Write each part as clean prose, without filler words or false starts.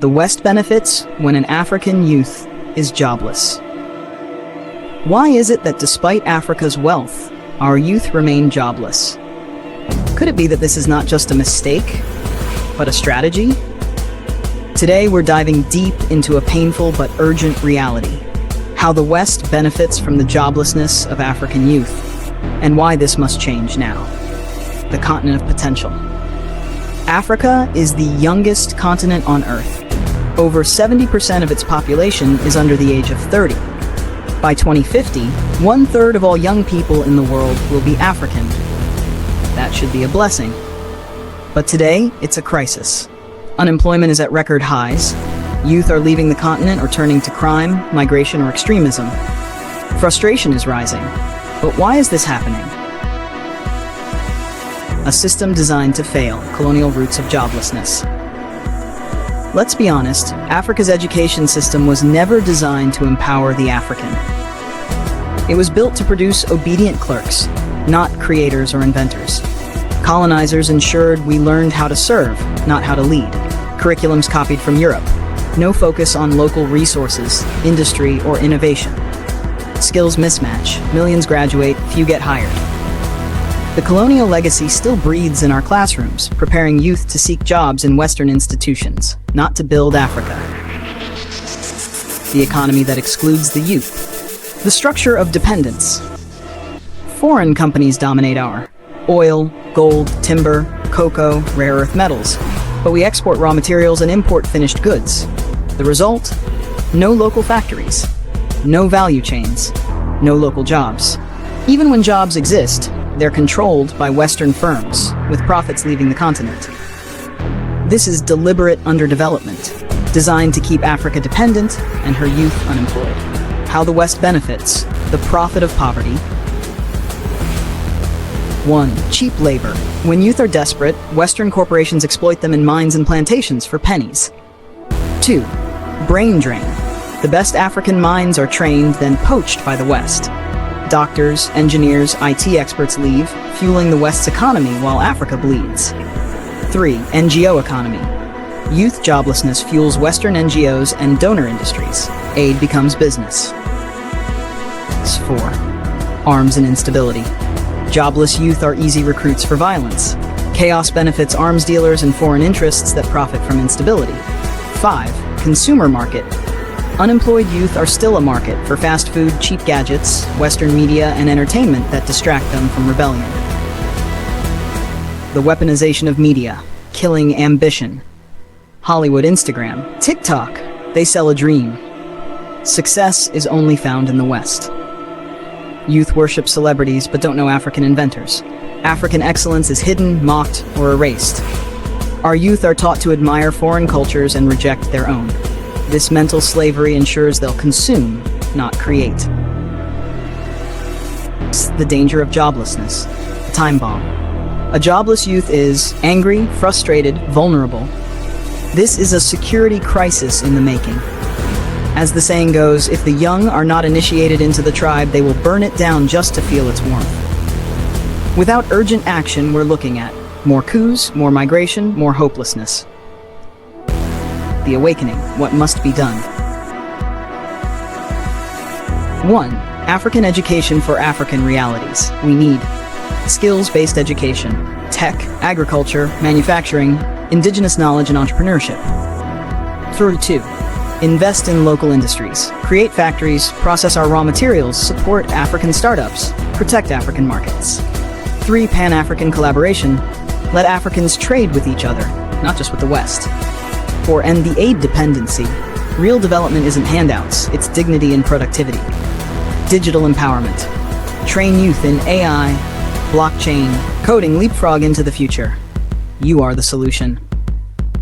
The West benefits when an African youth is jobless. Why is it that despite Africa's wealth, our youth remain jobless? Could it be that this is not just a mistake, but a strategy? Today, we're diving deep into a painful but urgent reality: how the West benefits from the joblessness of African youth, and why this must change now. The continent of potential. Africa is the youngest continent on Earth. Over 70% of its population is under the age of 30. By 2050, 1/3 of all young people in the world will be African. That should be a blessing. But today, it's a crisis. Unemployment is at record highs. Youth are leaving the continent or turning to crime, migration, or extremism. Frustration is rising. But why is this happening? A system designed to fail: colonial roots of joblessness. Let's be honest, Africa's education system was never designed to empower the African. It was built to produce obedient clerks, not creators or inventors. Colonizers ensured we learned how to serve, not how to lead. Curriculums copied from Europe. No focus on local resources, industry, or innovation. Skills mismatch. Millions graduate, few get hired. The colonial legacy still breathes in our classrooms, preparing youth to seek jobs in Western institutions, not to build Africa. The economy that excludes the youth. The structure of dependence. Foreign companies dominate our oil, gold, timber, cocoa, rare earth metals, but we export raw materials and import finished goods. The result? No local factories, no value chains, no local jobs. Even when jobs exist, they're controlled by Western firms, with profits leaving the continent. This is deliberate underdevelopment, designed to keep Africa dependent and her youth unemployed. How the West benefits: the profit of poverty. 1. Cheap labor. When youth are desperate, Western corporations exploit them in mines and plantations for pennies. 2. Brain drain. The best African minds are trained, then poached by the West. Doctors, engineers, IT experts leave, fueling the West's economy while Africa bleeds. 3. NGO economy. Youth joblessness fuels Western NGOs and donor industries. Aid becomes business. 4. Arms and instability. Jobless youth are easy recruits for violence. Chaos benefits arms dealers and foreign interests that profit from instability. 5. Consumer market. Unemployed youth are still a market for fast food, cheap gadgets, Western media, and entertainment that distract them from rebellion. The weaponization of media, killing ambition. Hollywood, Instagram, TikTok, they sell a dream. Success is only found in the West. Youth worship celebrities but don't know African inventors. African excellence is hidden, mocked, or erased. Our youth are taught to admire foreign cultures and reject their own. This mental slavery ensures they'll consume, not create. The danger of joblessness. Time bomb. A jobless youth is angry, frustrated, vulnerable. This is a security crisis in the making. As the saying goes, if the young are not initiated into the tribe, they will burn it down just to feel its warmth. Without urgent action, we're looking at more coups, more migration, more hopelessness. The awakening, what must be done. 1. African education for African realities. We need skills-based education, tech, agriculture, manufacturing, indigenous knowledge, and entrepreneurship. 2. Invest in local industries, create factories, process our raw materials, support African startups, protect African markets. 3. Pan-African collaboration. Let Africans trade with each other, not just with the West. 4. End the aid dependency. Real development isn't handouts, it's dignity and productivity. Digital empowerment. Train youth in AI, blockchain, coding, leapfrog into the future. You are the solution.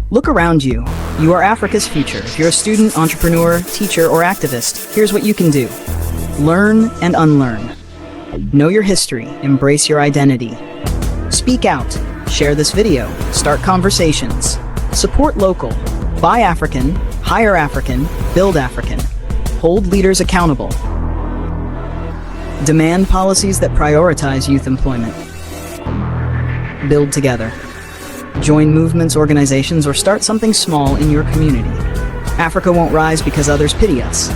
Look around you. You are Africa's future. If you're a student, entrepreneur, teacher, or activist, here's what you can do. Learn and unlearn. Know your history, embrace your identity. Speak out, share this video, start conversations. Support local, buy African, hire African, build African. Hold leaders accountable. Demand policies that prioritize youth employment. Build together. Join movements, organizations, or start something small in your community. Africa won't rise because others pity us.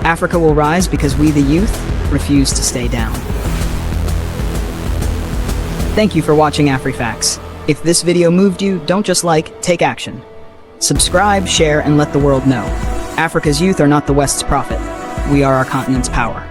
Africa will rise because we, the youth, refuse to stay down. Thank you for watching AfriFacts. If this video moved you, don't just like, take action. Subscribe, share, and let the world know. Africa's youth are not the West's prophet. We are our continent's power.